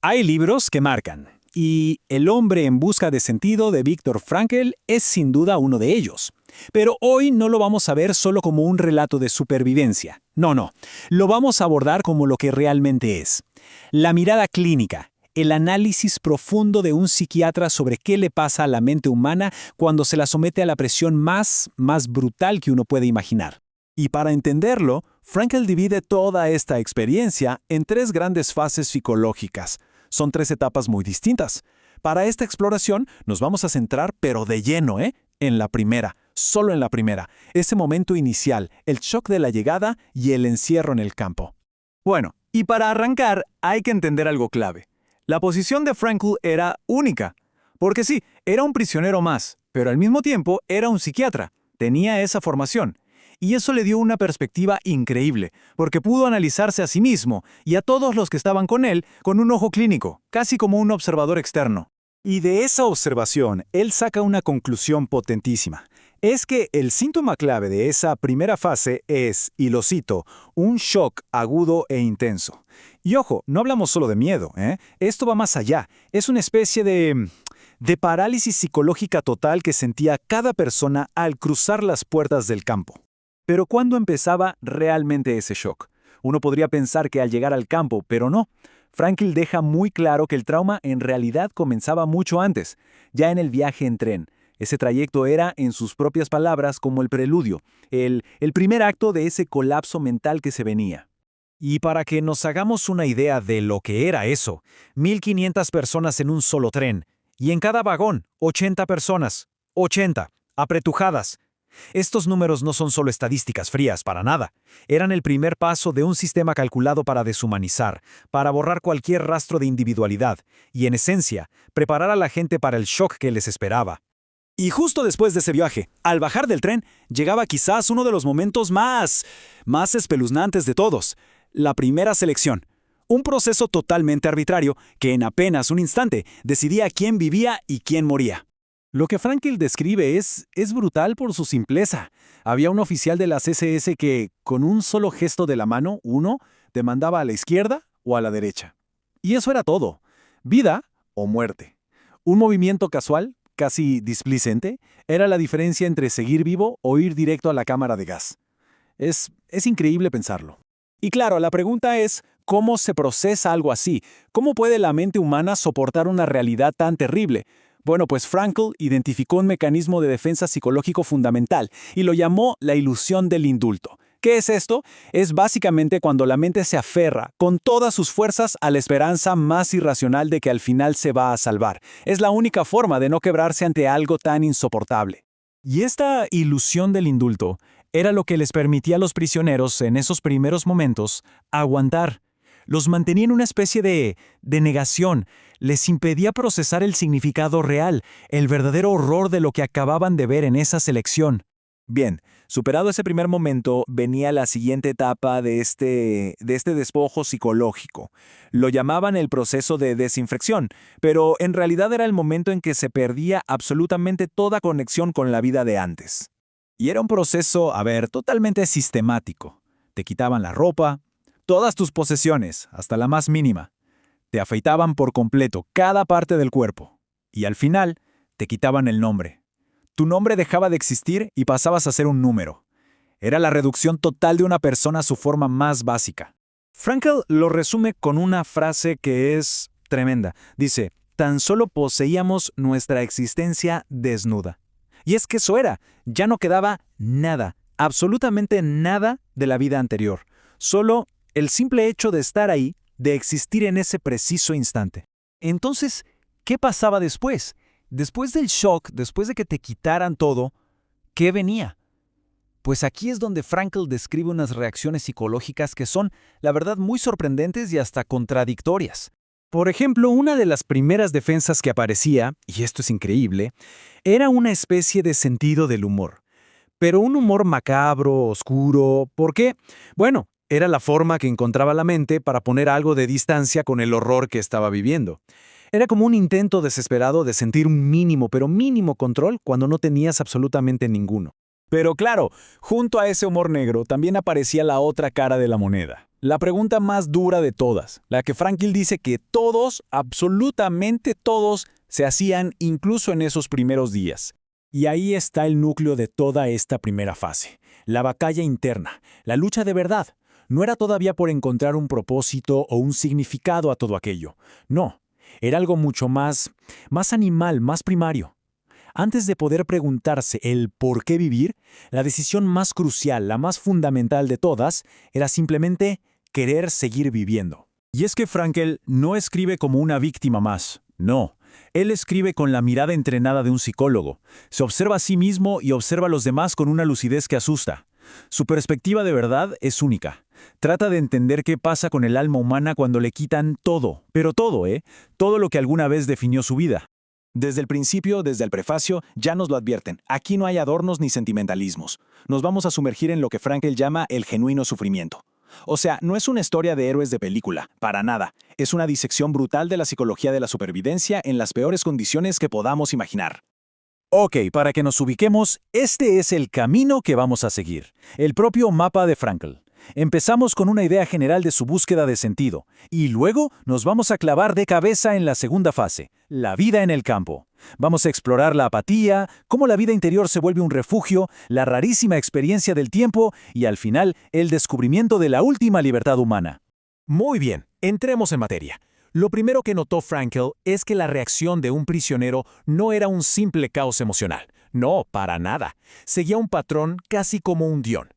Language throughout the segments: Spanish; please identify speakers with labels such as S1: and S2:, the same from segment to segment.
S1: Hay libros que marcan, y El hombre en busca de sentido de Viktor Frankl es sin duda uno de ellos. Pero hoy no lo vamos a ver solo como un relato de supervivencia. No. Lo vamos a abordar como lo que realmente es. La mirada clínica, el análisis profundo de un psiquiatra sobre qué le pasa a la mente humana cuando se la somete a la presión más brutal que uno puede imaginar.
S2: Y para entenderlo, Frankl divide toda esta experiencia en tres grandes fases psicológicas. Son tres etapas muy distintas. Para esta exploración nos vamos a centrar, pero de lleno, en la primera, solo en la primera, ese momento inicial, el shock de la llegada y el encierro en el campo. Bueno, y para arrancar hay que entender algo clave. La posición de Frankl era única, porque sí, era un prisionero más, pero al mismo tiempo era un psiquiatra, tenía esa formación. Y eso le dio una perspectiva increíble, porque pudo analizarse a sí mismo y a todos los que estaban con él con un ojo clínico, casi como un observador externo. Y de esa observación, él saca una conclusión potentísima. Es que el síntoma clave de esa primera fase es, y lo cito, un shock agudo e intenso. Y ojo, no hablamos solo de miedo, Esto va más allá. Es una especie de parálisis psicológica total que sentía cada persona al cruzar las puertas del campo. Pero ¿cuándo empezaba realmente ese shock? Uno podría pensar que al llegar al campo, pero no. Frankl deja muy claro que el trauma en realidad comenzaba mucho antes, ya en el viaje en tren. Ese trayecto era, en sus propias palabras, como el preludio, el primer acto de ese colapso mental que se venía. Y para que nos hagamos una idea de lo que era eso, 1.500 personas en un solo tren, y en cada vagón, 80 personas, 80, apretujadas. Estos números no son solo estadísticas frías, para nada. Eran el primer paso de un sistema calculado para deshumanizar, para borrar cualquier rastro de individualidad, y en esencia, preparar a la gente para el shock que les esperaba. Y justo después de ese viaje, al bajar del tren, llegaba quizás uno de los momentos más espeluznantes de todos, la primera selección. Un proceso totalmente arbitrario que en apenas un instante decidía quién vivía y quién moría. Lo que Frankl describe es brutal por su simpleza. Había un oficial de las SS que, con un solo gesto de la mano, te mandaba a la izquierda o a la derecha. Y eso era todo. Vida o muerte. Un movimiento casual, casi displicente, era la diferencia entre seguir vivo o ir directo a la cámara de gas. Es increíble pensarlo. Y claro, la pregunta es, ¿cómo se procesa algo así? ¿Cómo puede la mente humana soportar una realidad tan terrible? Bueno, pues Frankl identificó un mecanismo de defensa psicológico fundamental y lo llamó la ilusión del indulto. ¿Qué es esto? Es básicamente cuando la mente se aferra con todas sus fuerzas a la esperanza más irracional de que al final se va a salvar. Es la única forma de no quebrarse ante algo tan insoportable. Y esta ilusión del indulto era lo que les permitía a los prisioneros en esos primeros momentos aguantar. Los mantenía en una especie de negación, les impedía procesar el significado real, el verdadero horror de lo que acababan de ver en esa selección. Bien, superado ese primer momento, venía la siguiente etapa de este despojo psicológico. Lo llamaban el proceso de desinfección, pero en realidad era el momento en que se perdía absolutamente toda conexión con la vida de antes. Y era un proceso, totalmente sistemático. Te quitaban la ropa, todas tus posesiones, hasta la más mínima. Te afeitaban por completo cada parte del cuerpo. Y al final, te quitaban el nombre. Tu nombre dejaba de existir y pasabas a ser un número. Era la reducción total de una persona a su forma más básica. Frankl lo resume con una frase que es tremenda. Dice, tan solo poseíamos nuestra existencia desnuda. Y es que eso era, ya no quedaba nada, absolutamente nada de la vida anterior. Solo el simple hecho de estar ahí, de existir en ese preciso instante. Entonces, ¿qué pasaba después? Después del shock, después de que te quitaran todo, ¿qué venía? Pues aquí es donde Frankl describe unas reacciones psicológicas que son, la verdad, muy sorprendentes y hasta contradictorias. Por ejemplo, una de las primeras defensas que aparecía, y esto es increíble, era una especie de sentido del humor. Pero un humor macabro, oscuro, ¿por qué? Bueno, era la forma que encontraba la mente para poner algo de distancia con el horror que estaba viviendo. Era como un intento desesperado de sentir un mínimo, pero mínimo control cuando no tenías absolutamente ninguno. Pero claro, junto a ese humor negro también aparecía la otra cara de la moneda. La pregunta más dura de todas, la que Frankl dice que todos, absolutamente todos, se hacían incluso en esos primeros días.
S1: Y ahí está el núcleo de toda esta primera fase, la batalla interna, la lucha de verdad. No era todavía por encontrar un propósito o un significado a todo aquello. No, era algo mucho más animal, más primario. Antes de poder preguntarse el por qué vivir, la decisión más crucial, la más fundamental de todas, era simplemente querer seguir viviendo.
S2: Y es que Frankl no escribe como una víctima más, no. Él escribe con la mirada entrenada de un psicólogo. Se observa a sí mismo y observa a los demás con una lucidez que asusta. Su perspectiva de verdad es única. Trata de entender qué pasa con el alma humana cuando le quitan todo, pero todo, todo lo que alguna vez definió su vida.
S1: Desde el principio, desde el prefacio, ya nos lo advierten. Aquí no hay adornos ni sentimentalismos. Nos vamos a sumergir en lo que Frankl llama el genuino sufrimiento. O sea, no es una historia de héroes de película, para nada. Es una disección brutal de la psicología de la supervivencia en las peores condiciones que podamos imaginar.
S2: Ok, para que nos ubiquemos, este es el camino que vamos a seguir. El propio mapa de Frankl. Empezamos con una idea general de su búsqueda de sentido, y luego nos vamos a clavar de cabeza en la segunda fase, la vida en el campo. Vamos a explorar la apatía, cómo la vida interior se vuelve un refugio, la rarísima experiencia del tiempo y, al final, el descubrimiento de la última libertad humana.
S1: Muy bien, entremos en materia. Lo primero que notó Frankl es que la reacción de un prisionero no era un simple caos emocional. No, para nada. Seguía un patrón casi como un guión.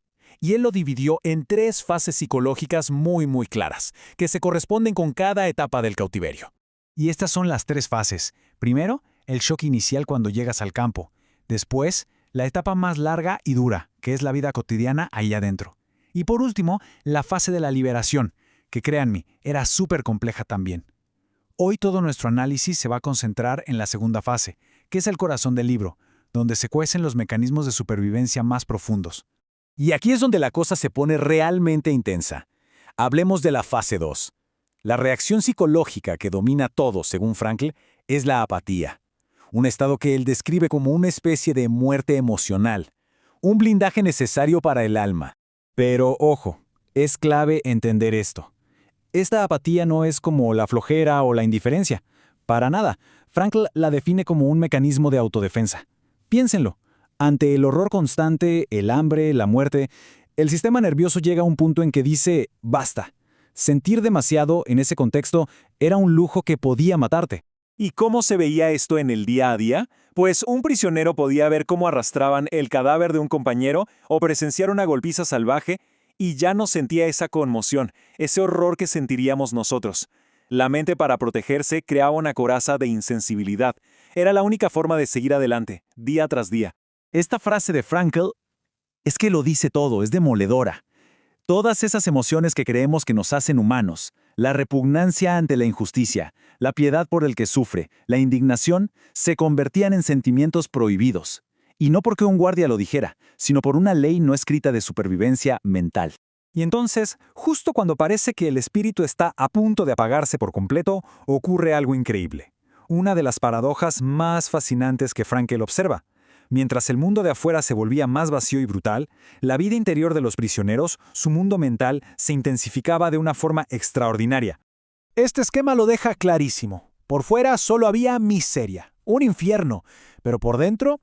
S1: Y él lo dividió en 3 fases psicológicas muy claras, que se corresponden con cada etapa del cautiverio. Y estas son las 3 fases. Primero, el shock inicial cuando llegas al campo. Después, la etapa más larga y dura, que es la vida cotidiana ahí adentro. Y por último, la fase de la liberación, que créanme, era súper compleja también. Hoy todo nuestro análisis se va a concentrar en la segunda fase, que es el corazón del libro, donde se cuecen los mecanismos de supervivencia más profundos. Y aquí es donde la cosa se pone realmente intensa. Hablemos de la fase 2. La reacción psicológica que domina todo, según Frankl, es la apatía. Un estado que él describe como una especie de muerte emocional, un blindaje necesario para el alma. Pero ojo, es clave entender esto. Esta apatía no es como la flojera o la indiferencia. Para nada. Frankl la define como un mecanismo de autodefensa. Piénsenlo. Ante el horror constante, el hambre, la muerte, el sistema nervioso llega a un punto en que dice, basta. Sentir demasiado en ese contexto era un lujo que podía matarte. ¿Y cómo se veía esto en el día a día? Pues un prisionero podía ver cómo arrastraban el cadáver de un compañero o presenciar una golpiza salvaje y ya no sentía esa conmoción, ese horror que sentiríamos nosotros. La mente, para protegerse, creaba una coraza de insensibilidad. Era la única forma de seguir adelante, día tras día. Esta frase de Frankl es que lo dice todo, es demoledora. Todas esas emociones que creemos que nos hacen humanos, la repugnancia ante la injusticia, la piedad por el que sufre, la indignación, se convertían en sentimientos prohibidos. Y no porque un guardia lo dijera, sino por una ley no escrita de supervivencia mental. Y entonces, justo cuando parece que el espíritu está a punto de apagarse por completo, ocurre algo increíble. Una de las paradojas más fascinantes que Frankl observa. Mientras el mundo de afuera se volvía más vacío y brutal, la vida interior de los prisioneros, su mundo mental, se intensificaba de una forma extraordinaria. Este esquema lo deja clarísimo. Por fuera solo había miseria, un infierno, pero por dentro,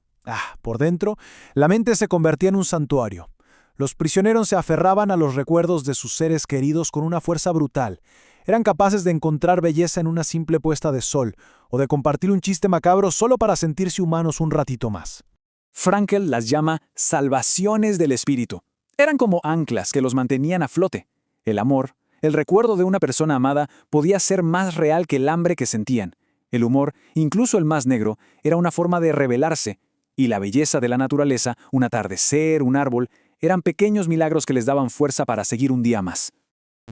S1: la mente se convertía en un santuario. Los prisioneros se aferraban a los recuerdos de sus seres queridos con una fuerza brutal. Eran capaces de encontrar belleza en una simple puesta de sol, o de compartir un chiste macabro solo para sentirse humanos un ratito más. Frankl las llama salvaciones del espíritu. Eran como anclas que los mantenían a flote. El amor, el recuerdo de una persona amada, podía ser más real que el hambre que sentían. El humor, incluso el más negro, era una forma de rebelarse. Y la belleza de la naturaleza, un atardecer, un árbol, eran pequeños milagros que les daban fuerza para seguir un día más.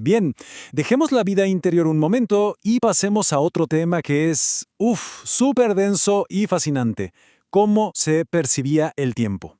S1: Bien, dejemos la vida interior un momento y pasemos a otro tema que es, súper denso y fascinante. Cómo se percibía el tiempo.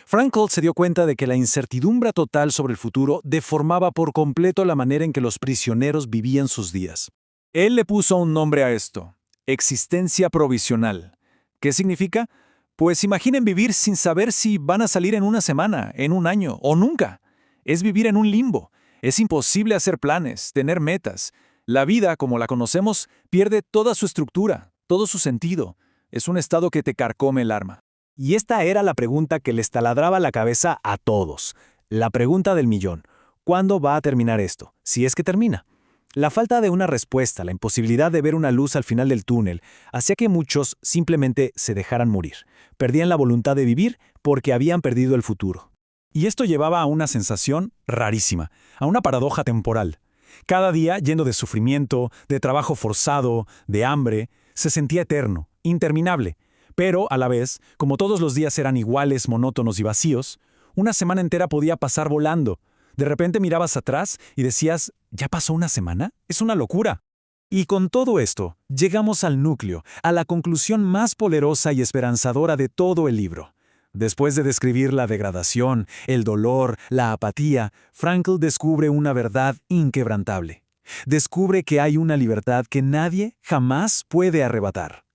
S1: Frankl se dio cuenta de que la incertidumbre total sobre el futuro deformaba por completo la manera en que los prisioneros vivían sus días. Él le puso un nombre a esto: existencia provisional. ¿Qué significa? Pues imaginen vivir sin saber si van a salir en una semana, en un año o nunca. Es vivir en un limbo.
S2: Es imposible hacer planes, tener metas. La vida, como la conocemos, pierde toda su estructura, todo su sentido. Es un estado que te carcome el alma.
S1: Y esta era la pregunta que les taladraba la cabeza a todos. La pregunta del millón. ¿Cuándo va a terminar esto? Si es que termina. La falta de una respuesta, la imposibilidad de ver una luz al final del túnel, hacía que muchos simplemente se dejaran morir. Perdían la voluntad de vivir porque habían perdido el futuro.
S2: Y esto llevaba a una sensación rarísima, a una paradoja temporal. Cada día, lleno de sufrimiento, de trabajo forzado, de hambre, se sentía eterno, interminable. Pero, a la vez, como todos los días eran iguales, monótonos y vacíos, una semana entera podía pasar volando. De repente mirabas atrás y decías, ¿ya pasó una semana? Es una locura. Y con todo esto, llegamos al núcleo, a la conclusión más poderosa y esperanzadora de todo el libro. Después de describir la degradación, el dolor, la apatía, Frankl descubre una verdad inquebrantable. Descubre que hay una libertad que nadie jamás puede arrebatar.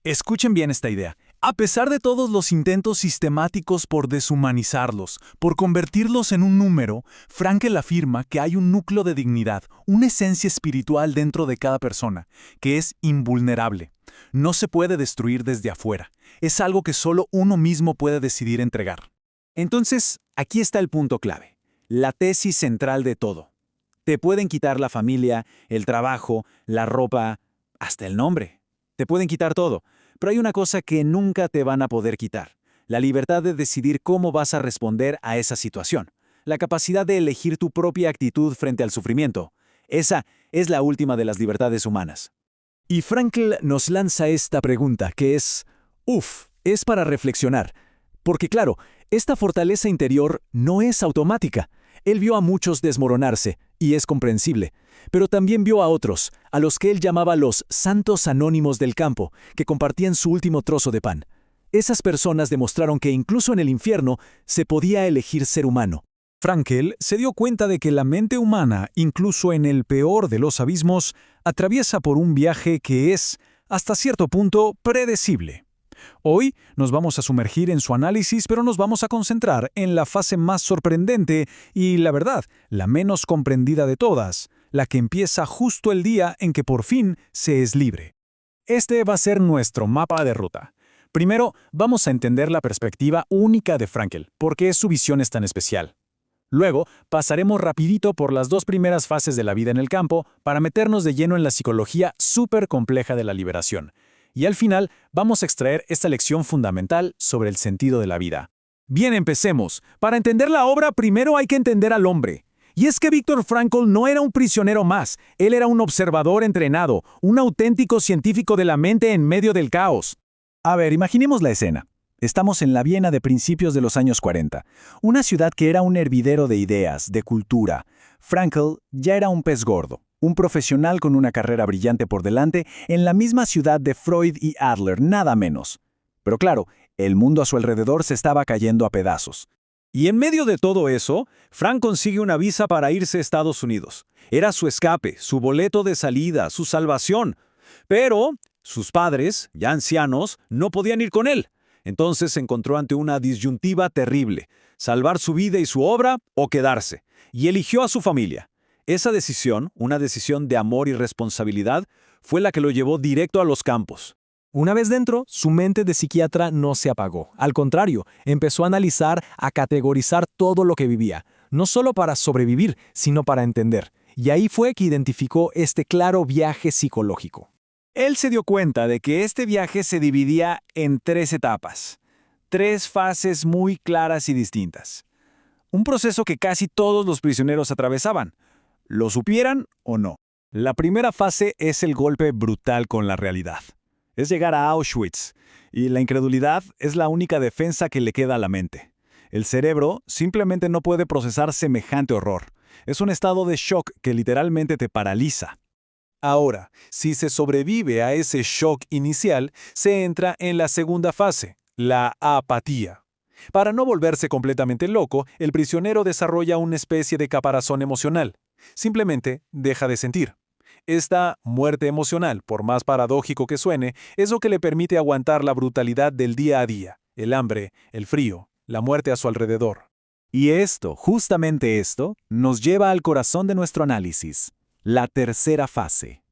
S2: Escuchen bien esta idea. A pesar de todos los intentos sistemáticos por deshumanizarlos, por convertirlos en un número, Frankl afirma que hay un núcleo de dignidad, una esencia espiritual dentro de cada persona, que es invulnerable. No se puede destruir desde afuera. Es algo que solo uno mismo puede decidir entregar.
S1: Entonces, aquí está el punto clave. La tesis central de todo. Te pueden quitar la familia, el trabajo, la ropa, hasta el nombre. Te pueden quitar todo. Pero hay una cosa que nunca te van a poder quitar. La libertad de decidir cómo vas a responder a esa situación. La capacidad de elegir tu propia actitud frente al sufrimiento. Esa es la última de las libertades humanas. Y Frankl nos lanza esta pregunta que es para reflexionar. Porque claro, esta fortaleza interior no es automática. Él vio a muchos desmoronarse, y es comprensible. Pero también vio a otros, a los que él llamaba los santos anónimos del campo, que compartían su último trozo de pan. Esas personas demostraron que incluso en el infierno se podía elegir ser humano.
S2: Frankl se dio cuenta de que la mente humana, incluso en el peor de los abismos, atraviesa por un viaje que es, hasta cierto punto, predecible. Hoy nos vamos a sumergir en su análisis, pero nos vamos a concentrar en la fase más sorprendente y, la verdad, la menos comprendida de todas, la que empieza justo el día en que por fin se es libre. Este va a ser nuestro mapa de ruta. Primero, vamos a entender la perspectiva única de Frankl, por qué su visión es tan especial. Luego, pasaremos rapidito por las dos primeras fases de la vida en el campo para meternos de lleno en la psicología súper compleja de la liberación. Y al final, vamos a extraer esta lección fundamental sobre el sentido de la vida. Bien, empecemos. Para entender la obra, primero hay que entender al hombre. Y es que Viktor Frankl no era un prisionero más, él era un observador entrenado, un auténtico científico de la mente en medio del caos. A ver, imaginemos la escena. Estamos en la Viena de principios de los años 40, una ciudad que era un hervidero de ideas, de cultura. Frankl ya era un pez gordo, un profesional con una carrera brillante por delante en la misma ciudad de Freud y Adler, nada menos. Pero claro, el mundo a su alrededor se estaba cayendo a pedazos. Y en medio de todo eso, Frank consigue una visa para irse a Estados Unidos. Era su escape, su boleto de salida, su salvación. Pero sus padres, ya ancianos, no podían ir con él. Entonces se encontró ante una disyuntiva terrible: salvar su vida y su obra o quedarse. Y eligió a su familia. Esa decisión, una decisión de amor y responsabilidad, fue la que lo llevó directo a los campos. Una vez dentro, su mente de psiquiatra no se apagó. Al contrario, empezó a analizar, a categorizar todo lo que vivía, no solo para sobrevivir, sino para entender. Y ahí fue que identificó este claro viaje psicológico. Él se dio cuenta de que este viaje se dividía en 3 etapas, 3 fases muy claras y distintas. Un proceso que casi todos los prisioneros atravesaban, lo supieran o no. La primera fase es el golpe brutal con la realidad. Es llegar a Auschwitz, y la incredulidad es la única defensa que le queda a la mente. El cerebro simplemente no puede procesar semejante horror. Es un estado de shock que literalmente te paraliza. Ahora, si se sobrevive a ese shock inicial, se entra en la segunda fase, la apatía. Para no volverse completamente loco, el prisionero desarrolla una especie de caparazón emocional. Simplemente deja de sentir. Esta muerte emocional, por más paradójico que suene, es lo que le permite aguantar la brutalidad del día a día, el hambre, el frío, la muerte a su alrededor. Y esto, justamente esto, nos lleva al corazón de nuestro análisis, la tercera fase.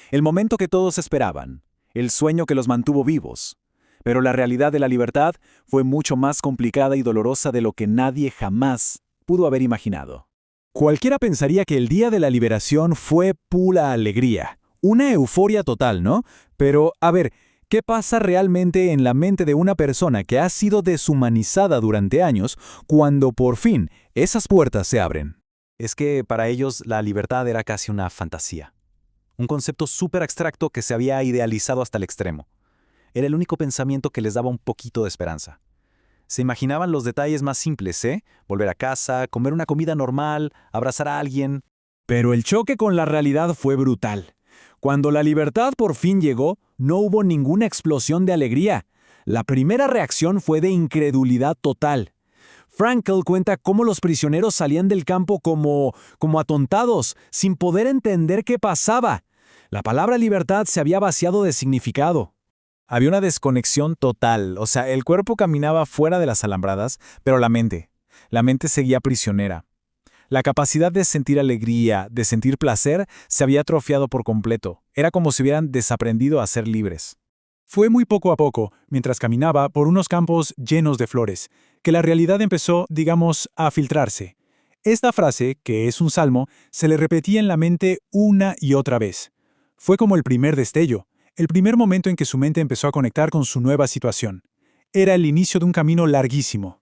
S2: El momento que todos esperaban, el sueño que los mantuvo vivos. Pero la realidad de la libertad fue mucho más complicada y dolorosa de lo que nadie jamás pudo haber imaginado. Cualquiera pensaría que el día de la liberación fue pura alegría, una euforia total, ¿no? Pero, a ver, ¿qué pasa realmente en la mente de una persona que ha sido deshumanizada durante años cuando por fin esas puertas se abren? Es que para ellos la libertad era casi una fantasía. Un concepto súper abstracto que se había idealizado hasta el extremo. Era el único pensamiento que les daba un poquito de esperanza. Se imaginaban los detalles más simples, ¿eh? Volver a casa, comer una comida normal, abrazar a alguien.
S1: Pero el choque con la realidad fue brutal. Cuando la libertad por fin llegó, no hubo ninguna explosión de alegría. La primera reacción fue de incredulidad total. Frankl cuenta cómo los prisioneros salían del campo como atontados, sin poder entender qué pasaba. La palabra libertad se había vaciado de significado.
S2: Había una desconexión total, o sea, el cuerpo caminaba fuera de las alambradas, pero la mente seguía prisionera. La capacidad de sentir alegría, de sentir placer, se había atrofiado por completo. Era como si hubieran desaprendido a ser libres.
S1: Fue muy poco a poco, mientras caminaba por unos campos llenos de flores, que la realidad empezó, digamos, a filtrarse. Esta frase, que es un salmo, se le repetía en la mente una y otra vez. Fue como el primer destello, el primer momento en que su mente empezó a conectar con su nueva situación. Era el inicio de un camino larguísimo.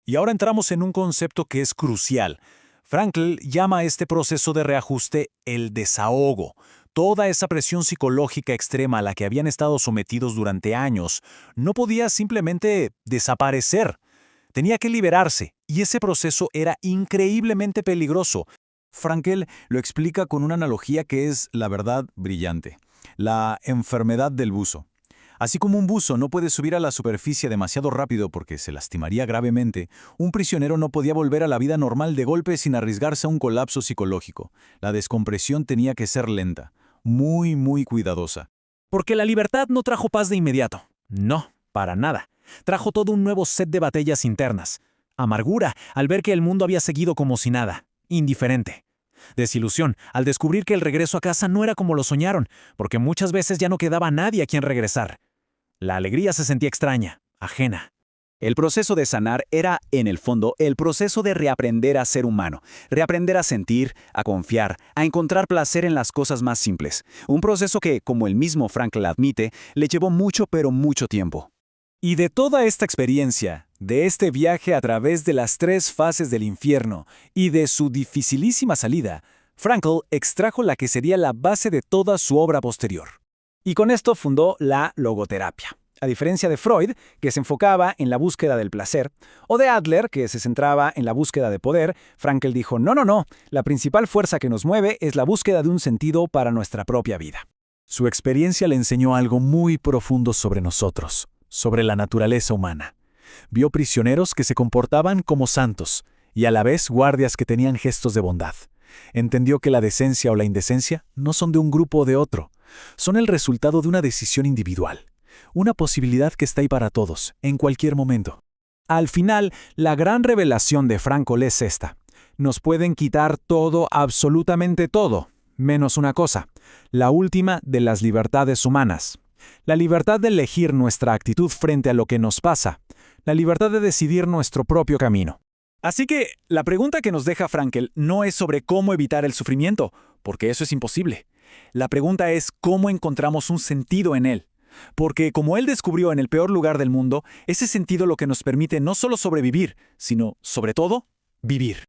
S2: Y ahora entramos en un concepto que es crucial. Frankl llama a este proceso de reajuste el desahogo. Toda esa presión psicológica extrema a la que habían estado sometidos durante años no podía simplemente desaparecer. Tenía que liberarse, y ese proceso era increíblemente peligroso. Frankl lo explica con una analogía que es, la verdad, brillante. La enfermedad del buzo. Así como un buzo no puede subir a la superficie demasiado rápido porque se lastimaría gravemente, un prisionero no podía volver a la vida normal de golpe sin arriesgarse a un colapso psicológico. La descompresión tenía que ser lenta, muy, muy cuidadosa.
S1: Porque la libertad no trajo paz de inmediato. No, para nada. Trajo todo un nuevo set de batallas internas. Amargura al ver que el mundo había seguido como si nada. Indiferente. Desilusión al descubrir que el regreso a casa no era como lo soñaron, porque muchas veces ya no quedaba nadie a quien regresar. La alegría se sentía extraña, ajena.
S3: El proceso de sanar era, en el fondo, el proceso de reaprender a ser humano, reaprender a sentir, a confiar, a encontrar placer en las cosas más simples. Un proceso que, como el mismo Frankl admite, le llevó mucho pero mucho tiempo.
S2: Y de toda esta experiencia, de este viaje a través de las 3 fases del infierno y de su dificilísima salida, Frankl extrajo la que sería la base de toda su obra posterior. Y con esto fundó la logoterapia. A diferencia de Freud, que se enfocaba en la búsqueda del placer, o de Adler, que se centraba en la búsqueda de poder, Frankl dijo, no, la principal fuerza que nos mueve es la búsqueda de un sentido para nuestra propia vida. Su experiencia le enseñó algo muy profundo sobre nosotros, sobre la naturaleza humana. Vio prisioneros que se comportaban como santos y a la vez guardias que tenían gestos de bondad. Entendió que la decencia o la indecencia no son de un grupo o de otro, son el resultado de una decisión individual, una posibilidad que está ahí para todos, en cualquier momento. Al final, la gran revelación de Frankl es esta. Nos pueden quitar todo, absolutamente todo, menos una cosa, la última de las libertades humanas. La libertad de elegir nuestra actitud frente a lo que nos pasa, la libertad de decidir nuestro propio camino. Así que la pregunta que nos deja Frankl no es sobre cómo evitar el sufrimiento, porque eso es imposible. La pregunta es cómo encontramos un sentido en él. Porque como él descubrió en el peor lugar del mundo, ese sentido lo que nos permite no solo sobrevivir, sino, sobre todo, vivir.